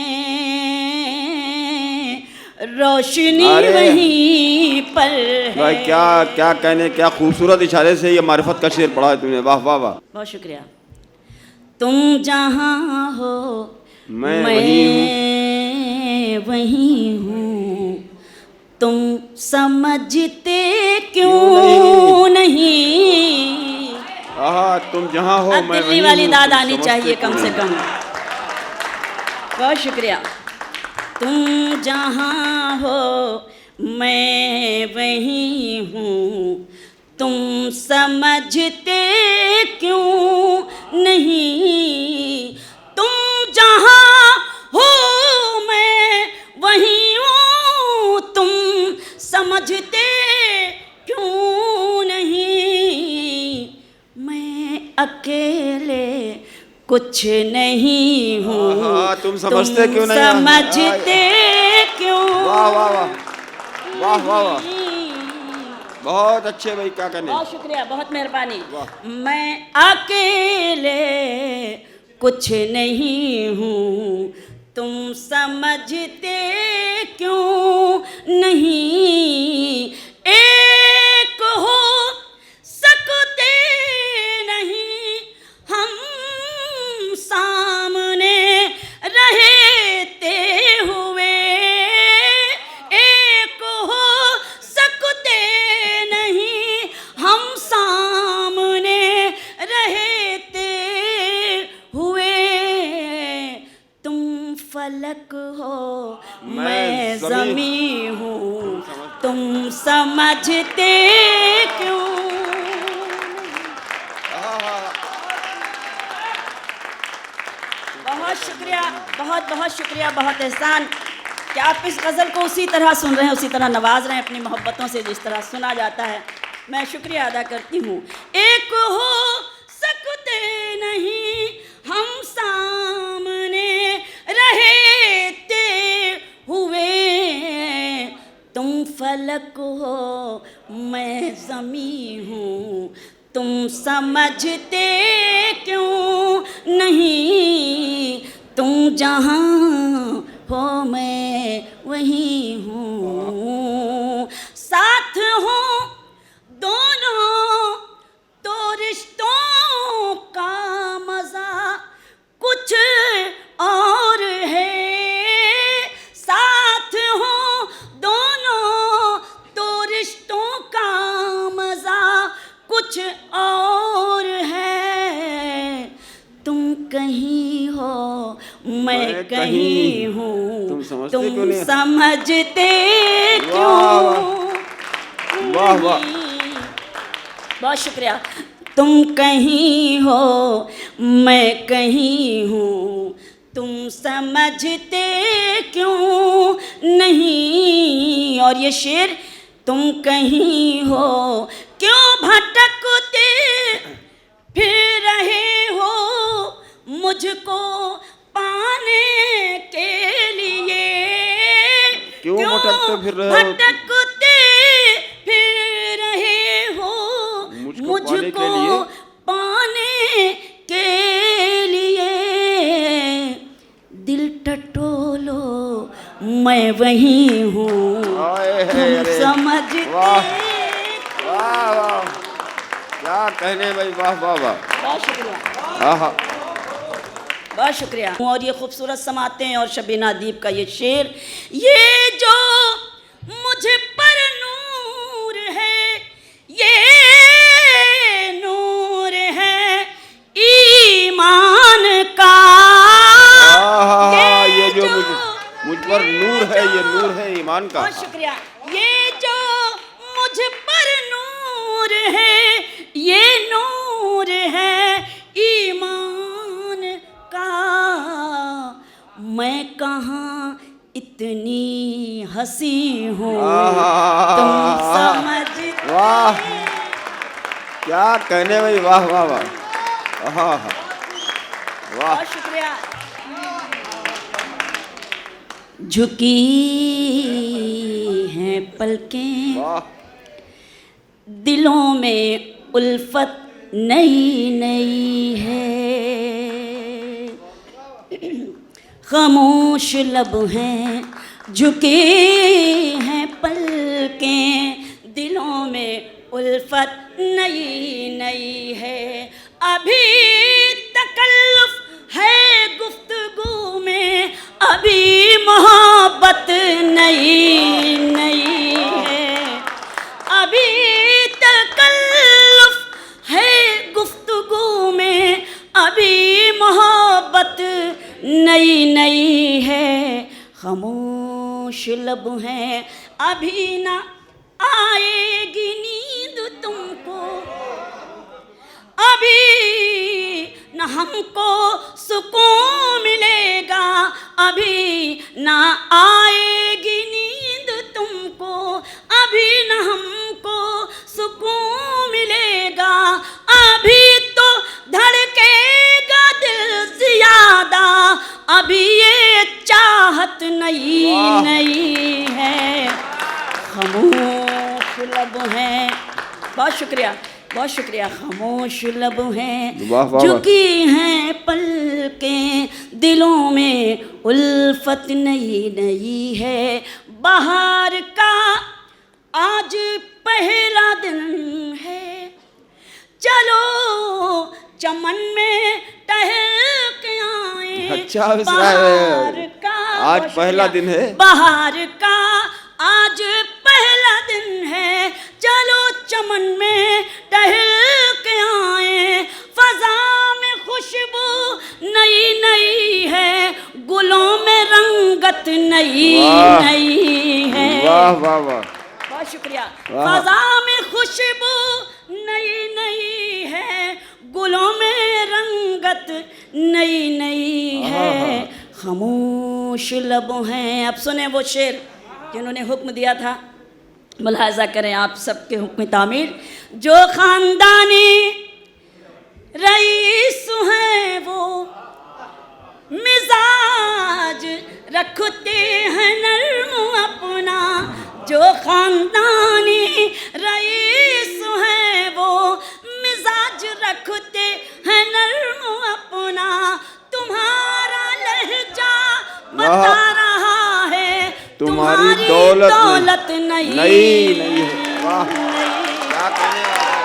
Speaker 5: रोशनी वहीं पर है।
Speaker 2: भाई क्या क्या कहने, क्या खूबसूरत इशारे से ये मारिफत का शेर पढ़ा है तुमने, वाह वाह वाह।
Speaker 5: बहुत शुक्रिया। तुम जहाँ हो
Speaker 2: मैं
Speaker 5: वहीं हूँ, तुम समझते क्यों नहीं।
Speaker 2: तुम जहाँ हो मैं
Speaker 5: दिल्ली वाली दाद आनी चाहिए कम से कम। बहुत शुक्रिया। तुम जहाँ हो मैं वहीं हूँ, तुम समझते क्यों नहीं। तुम कुछ नहीं हूँ,
Speaker 2: तुम समझते क्यों नहीं?
Speaker 5: समझते क्यों?
Speaker 2: वाह वाह वाह वाह वाह वाह, बहुत अच्छे भाई, क्या कहने।
Speaker 5: बहुत शुक्रिया, बहुत मेहरबानी। मैं अकेले कुछ नहीं हूँ, तुम समझते क्यों नहीं? एक हो सकते नहीं हम सामने रहते हुए, एक हो सकते नहीं हम सामने रहते हुए। तुम फलक हो, मैं ज़मी हूँ, तुम समझते क्यों? बहुत शुक्रिया, बहुत बहुत शुक्रिया, बहुत एहसान कि आप इस गज़ल को उसी तरह सुन रहे हैं, उसी तरह नवाज रहे हैं अपनी मोहब्बतों से जिस तरह सुना जाता है। मैं शुक्रिया अदा करती हूँ। एक हो सकते नहीं हम सामने रहते हुए, तुम फलक हो, मैं ज़मी हूँ, तुम समझते क्यों नहीं? तुम जहाँ हो मैं वहीं हूँ, साथ हो दोनों तो रिश्तों का मज़ा कुछ और है, साथ हो दोनों तो रिश्तों का मज़ा कुछ और है। तुम कहीं हो, मैं कहीं हूँ, तुम समझते क्यों?
Speaker 2: वाह वाह,
Speaker 5: बहुत शुक्रिया। तुम कहीं हो, मैं कहीं हूँ, तुम समझते क्यों नहीं? और ये शेर, तुम कहीं हो, क्यों भटकते फिर रहे हो मुझको पाने के लिए?
Speaker 2: क्यों भटकते फिर रहे हो?
Speaker 5: भटकते फिर रहे हो मुझको पाने के लिए? दिल टटोलो, मैं वहीं हूँ, तुम समझते।
Speaker 2: वाह वाह, क्या कहने भाई, वाह वाह वाह,
Speaker 5: बहुत शुक्रिया,
Speaker 2: आहा,
Speaker 5: बहुत शुक्रिया। और ये खूबसूरत समातें और शबीना अदीब का ये शेर, ये जो मुझ पर नूर है, ये नूर है ईमान का।
Speaker 2: ये जो मुझ पर नूर है, ये नूर है ईमान का।
Speaker 5: बहुत शुक्रिया। ये जो मुझ पर नूर है, ये नूर है ईमान का। मैं कहाँ इतनी हंसी हूँ, तुम समझते।
Speaker 2: वाह, क्या कहने भाई, वाह वाह वाह, वाह,
Speaker 5: बहुत शुक्रिया। झुकी हैं पलकें, दिलों में उल्फत नई नई है। खामोश लब हैं, झुके हैं पलकें, दिलों में उल्फत नई नई है। अभी तकल्लुफ है गुफ्तगू में, अभी मोहब्बत नई नई है। अभी तकल्लुफ है गुफ्तगू में, अभी मोहब्बत नई नई है। खामोश लब हैं, अभी ना आएगी नींद तुमको, अभी न हमको सुकून मिलेगा, अभी ना आएगी नींद तुमको, अभी न हमको सुकून मिलेगा। अभी तो धड़केगा दिल नई नई है, खामोश लब हैं। बहुत शुक्रिया, बहुत शुक्रिया। खामोश लब हैं,
Speaker 2: वाह, वाह, वाह।
Speaker 5: झुकी हैं पलकें, दिलों में उल्फत नई नई है। बाहर का आज पहला दिन है, चलो चमन में टहल के आए।
Speaker 2: अच्छा,
Speaker 5: बाहर का
Speaker 2: आज पहला दिन है,
Speaker 5: बाहर का आज पहला दिन है, चलो चमन में टहल के आए। फजा में खुशबू नई नई है, गुलों में रंगत नई नई है।
Speaker 2: वाह वाह वाह,
Speaker 5: बहुत शुक्रिया।
Speaker 2: वाह।
Speaker 5: फजा में खुशबू नई नई है, गुलों में रंगत नई नई है। खामोश लब हैं। अब सुने वो शेर जिन्होंने हुक्म दिया था, मुलाहाजा करें आप सबके हुक्म तामीर। जो खानदानी रईस हैं वो मिजाज रखते हैं नर्म अपना। जो खानदानी रईस हैं वो मिजाज रखते हैं नर्म अपना। तुम्हारा लहजा बता रहा है,
Speaker 2: तुम्हारी दौलत
Speaker 5: नई
Speaker 2: नई नई है। वाह, क्या कहने वाला है।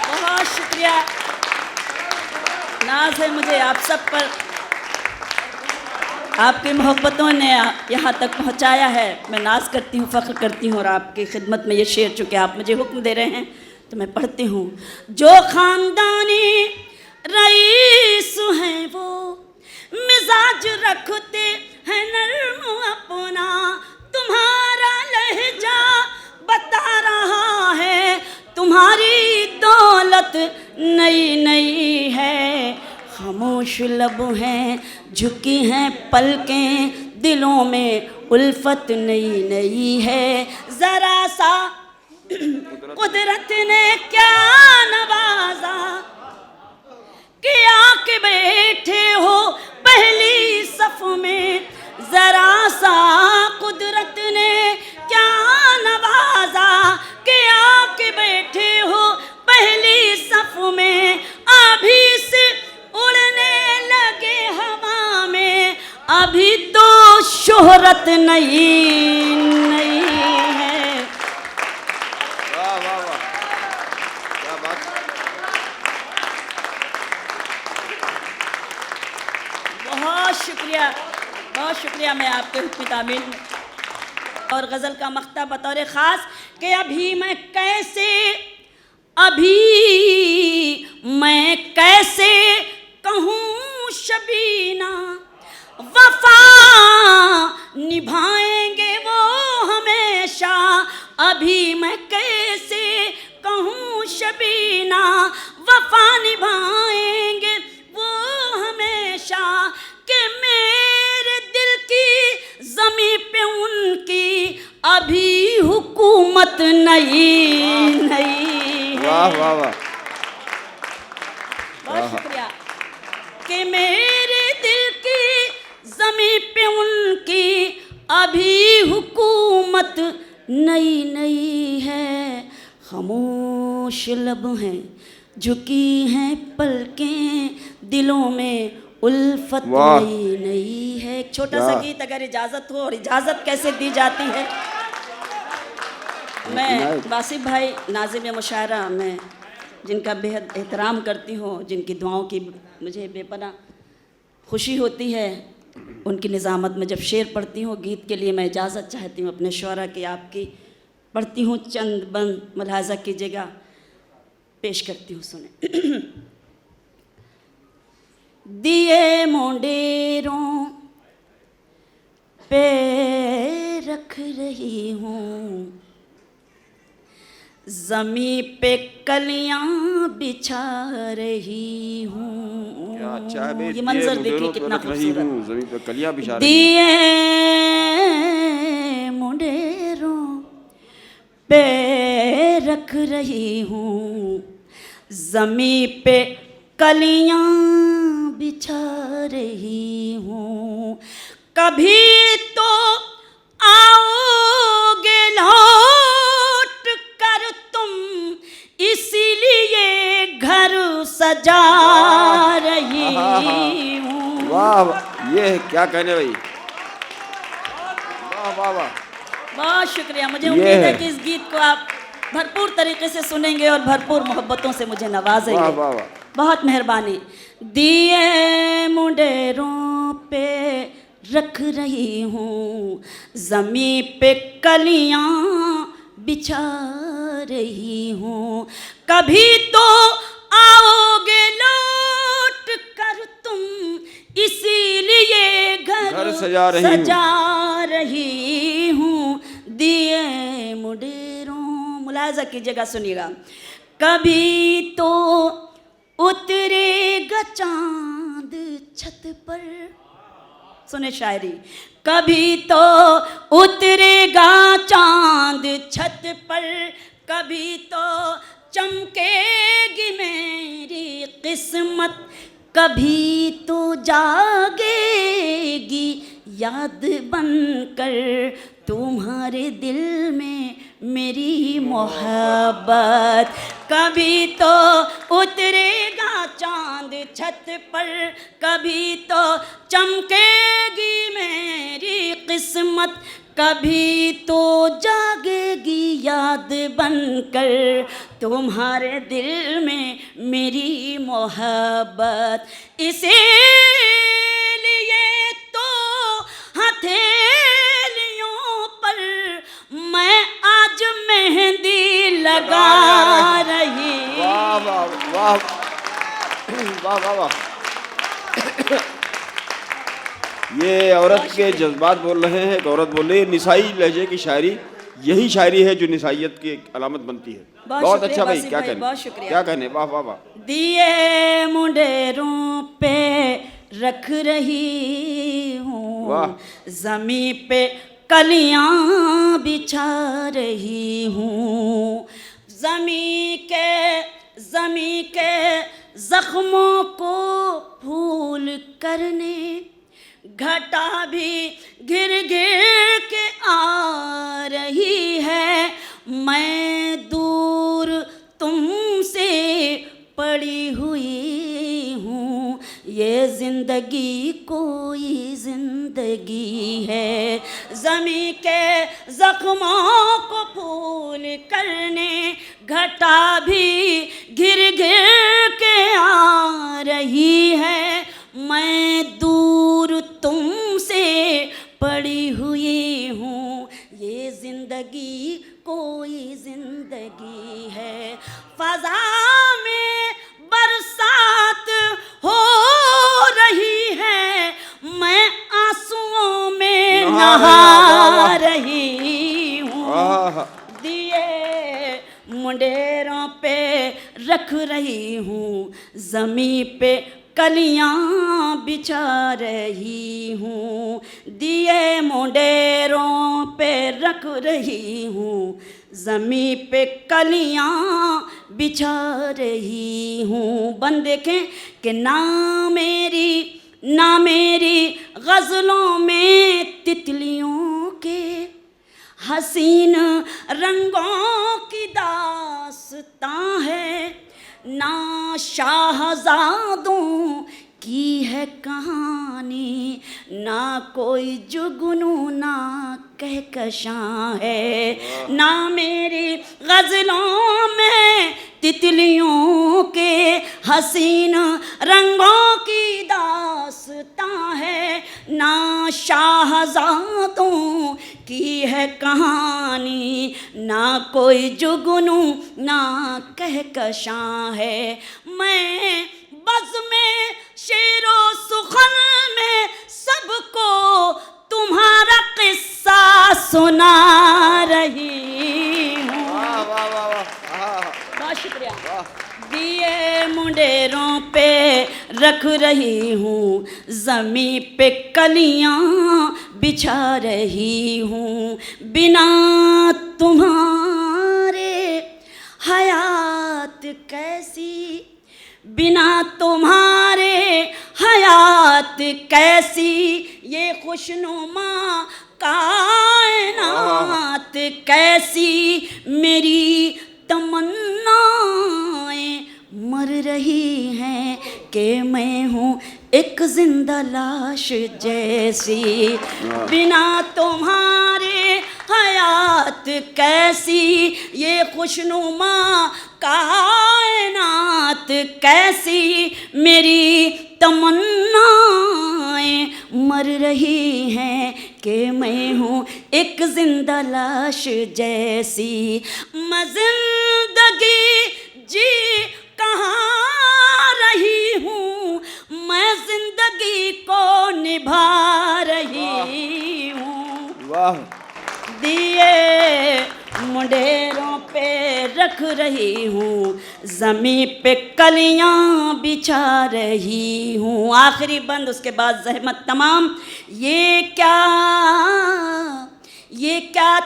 Speaker 5: बहुत शुक्रिया। नाज है मुझे आप सब पर, आपकी मोहब्बतों ने यहाँ तक पहुँचाया है। मैं नाज करती हूँ, फ़ख्र करती हूँ। और आपकी खिदमत में ये शेर चूँकि आप मुझे हुक्म दे रहे हैं तो मैं पढ़ती हूँ। जो खानदानी रईस हैं वो मिजाज रखते हैं नर्म अपना। तुम्हारा लहजा बता रहा है, तुम्हारी दौलत नई नई है। खामोश लब हैं, झुकी हैं पलकें, दिलों में उल्फत नई नई है। जरा सा कुदरत ने क्या नवाजा कि आके बैठे हो पहली सफ में। जरा सा कुदरत ने क्या नवाजा कि आके बैठे हो पहली सफ में। अभी से उड़ने लगे हवा में, अभी तो शोहरत नहीं नहीं है।
Speaker 2: वाह वाह वाह, क्या बात।
Speaker 5: बहुत शुक्रिया, बहुत शुक्रिया। मैं आपके हुक्म तामील और गज़ल का मख्ता बतौर ख़ास कि अभी मैं कैसे कहूँ शबीना, वफा निभाएंगे वो हमेशा। अभी मैं कैसे कहूँ शबीना, वफा निभाएंगे वो हमेशा। कि मेरे दिल की ज़मीं पे उनकी अभी हुकूमत नहीं नहीं है।
Speaker 2: वाह वाह वाह,
Speaker 5: बहुत शुक्रिया। कि मेरे दिल की ज़मीं पे उनकी अभी हुकूमत नई नई है। खामोश लब हैं, झुकी हैं पलकें, दिलों में उल्फत नई नई है। एक छोटा सा गीत अगर इजाज़त हो, और इजाज़त कैसे दी जाती है। मैं वासिफ भाई नाज़िम मुशायरा में जिनका बेहद एहतराम करती हूँ, जिनकी दुआओं की मुझे बेपनाह खुशी होती है, उनकी निज़ामत में जब शेर पढ़ती हूँ गीत के लिए मैं इजाज़त चाहती हूँ अपने शोरा की, आपकी पढ़ती हूँ। चंद बंद मुलाहाजा कीजिएगा, पेश करती हूँ, सुने। दिए मोंडेरों पे रख रही हूँ, ज़मीं पे कलियां बिछा रही हूँ।
Speaker 2: क्या अच्छा है बे,
Speaker 5: ये मंजर देखिए कितना खूबसूरत।
Speaker 2: ज़मीन पे कलियां बिछा रही
Speaker 5: दिए मुंडेरों पे रख रही हूँ, ज़मीं पे कलियां बिछा कभी तो आओगे लौट कर तुम, इसीलिए घर सजा रही हूँ।
Speaker 2: वाह वाह, ये क्या कहने भाई, वाह वाह वाह,
Speaker 5: बहुत शुक्रिया। मुझे उम्मीद है कि इस गीत को आप भरपूर तरीके से सुनेंगे और भरपूर मोहब्बतों से मुझे नवाजेंगे।
Speaker 2: वाह वाह वाह,
Speaker 5: बहुत मेहरबानी। दिए मुंडेरों पे रख रही हूँ, ज़मीं पे कलियाँ बिछा रही हूँ, कभी तो आओगे लौट कर तुम, इसीलिए घर
Speaker 2: सजा
Speaker 5: रही हूँ। दिए मुंडेरों, मुलाजा कीजिएगा, सुनिएगा। कभी तो उतरेगा चांद छत पर, सुने शायरी, कभी तो उतरेगा चांद छत पर, कभी तो चमकेगी मेरी किस्मत, कभी तो जागेगी याद बनकर तुम्हारे दिल में मेरी मोहब्बत, कभी तो उतरेगा चांद छत पर, कभी तो चमकेगी मेरी किस्मत, कभी तो जागेगी याद बनकर तुम्हारे दिल में मेरी मोहब्बत, इसीलिए तो हथेलियों पर मैं आज मेहंदी लगा रही।
Speaker 2: वाह वाह वाह वाह वाह वाह, ये औरत के जज्बात बोल रहे हैं। एक औरत बोल रही है, निसाई लहजे की शायरी, यही शायरी है जो निसाइयत की अलामत बनती है। बहुत अच्छा भाई, क्या कहने,
Speaker 5: बहुत शुक्रिया,
Speaker 2: क्या कहने, वाह वाह वाह।
Speaker 5: दिए मुंडेरों पे रख रही हूँ, ज़मीं पे कलियाँ बिछा रही हूँ, ज़मीं के जख्मों को फूल करने, घटा भी गिर गिर के आ रही है, मैं दूर तुमसे पड़ी हुई हूँ, ये जिंदगी कोई जिंदगी है, ज़मीं के जख्मों को फूल करने, घटा भी गिर गिर के आ रही है, मैं दूर तुमसे पड़ी हुई हूँ, ये जिंदगी कोई जिंदगी है, फ़ज़ा में बरसात हो रही है, मैं आंसुओं में नहा रही हूँ, दिए मुंडेरों पे रख रही हूँ, ज़मीं पे कलियाँ बिछा रही हूँ, दिए मुंडेरों पे रख रही हूँ, ज़मीं पे कलियाँ बिछा रही हूँ। बन देखें कि ना मेरी गज़लों में तितलियों के हसीन रंगों की दास्तां है, ना शाहज़ादों की है कहानी, ना कोई जुगनू ना कहकशां है, ना मेरी गज़लों में तितलियों के हसीन रंगों की दास्तां है, ना शाहज़ादों की है कहानी, ना कोई जुगनू ना कहकशां है, मैं बज़्म में शेरो सुखन में सबको तुम्हारा किस्सा सुना रही हूँ। बहुत शुक्रिया। दिए मुंडेरों पे रख रही हूँ, ज़मीं पे कलियाँ बिछा रही हूँ, बिना तुम्हारे हयात कैसी, बिना तुम्हारे हयात कैसी, ये खुशनुमा कायनात, कैसी मेरी तमन्नाएं मर रही हैं कि मैं हूँ एक जिंदा लाश जैसी, बिना तुम्हारे हयात कैसी, ये खुशनुमा कायनात, कैसी मेरी तमन्नाएं मर रही हैं कि मैं हूँ एक जिंदा लाश जैसी। मैं जिंदगी जी कहाँ रही हूँ, मैं जिंदगी को निभा रही हूँ।
Speaker 2: वाह।
Speaker 5: दिए मुंडेरों पे रख रही हूँ, ज़मीं पे कलियां बिछा रही हूँ। आखिरी बंद, उसके बाद ज़हमत तमाम। ये क्या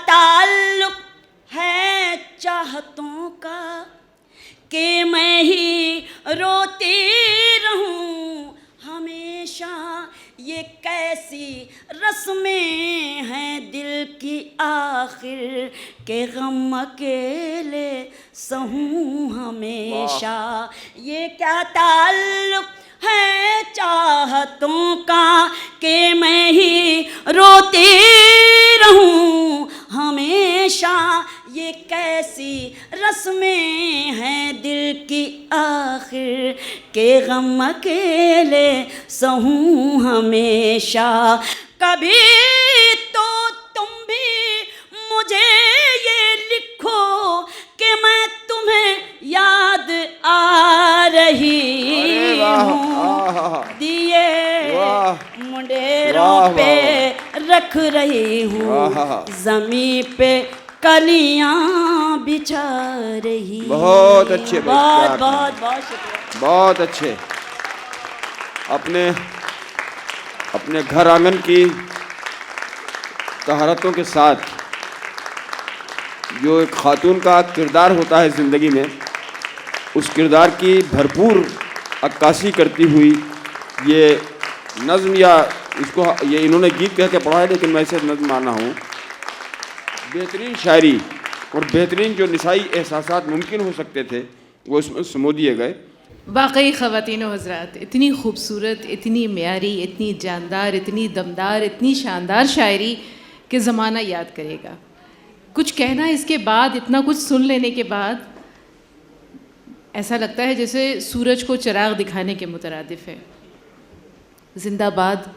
Speaker 5: ताल्लुक़ है चाहतों का कि मैं ही रोती रहूं हमेशा, ये कैसी रस्में हैं दिल की आखिर के गम अकेले सहूं हमेशा। ये क्या ताल्लुक़ है चाहतों का कि मैं ही रोती रहूं हमेशा, ये कैसी रस्में हैं दिल की आखिर के गम अकेले सहूं हमेशा। कभी तो तुम भी मुझे ये लिखो कि मैं तुम्हें याद आ रही हूँ, दिए मुंडेरों पे रख रही हूँ, ज़मीं पे कलियां बिछा रही।
Speaker 2: बहुत अच्छे,
Speaker 5: बहुत बहुत बहुत शुक्रिया।
Speaker 2: बहुत अच्छे। अपने घर आंगन की तहारतों के साथ जो एक खातून का किरदार होता है ज़िंदगी में, उस किरदार की भरपूर अक्कासी करती हुई ये नज़्म, या इसको ये इन्होंने गीत कह के पढ़ा है लेकिन मैं इसे नज़्म माना हूँ। बेहतरीन शायरी और बेहतरीन जो निसाई एहसासात मुमकिन हो सकते थे वो इसमें समो दिए गए।
Speaker 1: वाकई ख़वातीन व हज़रात, इतनी खूबसूरत, इतनी म्यारी, इतनी जानदार, इतनी दमदार, इतनी शानदार शायरी कि ज़माना याद करेगा। कुछ कहना इसके बाद, इतना कुछ सुन लेने के बाद ऐसा लगता है जैसे सूरज को चिराग दिखाने के मुतरादिफ है। जिंदाबाद,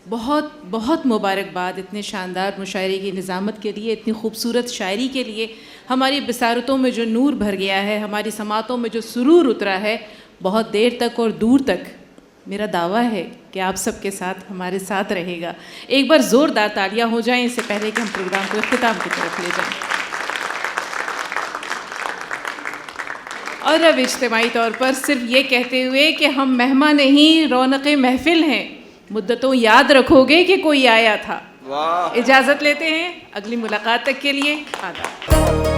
Speaker 1: बहुत बहुत मुबारकबाद इतने शानदार मुशायरे की निज़ामत के लिए, इतनी खूबसूरत शायरी के लिए। हमारी बिसारतों में जो नूर भर गया है, हमारी समातों में जो सुरूर उतरा है, बहुत देर तक और दूर तक मेरा दावा है कि आप सबके साथ, हमारे साथ रहेगा। एक बार ज़ोरदार तालियां हो जाएं इससे पहले कि हम प्रोग्राम को इख्तिताम की तरफ ले जाएं। और अब इज्तिमाई तौर पर सिर्फ ये कहते हुए कि हम मेहमान नहीं, रौनक़े महफिल हैं, मुद्दतों याद रखोगे कि कोई आया था।
Speaker 2: वाह।
Speaker 1: इजाज़त लेते हैं, अगली मुलाकात तक के लिए आदाब।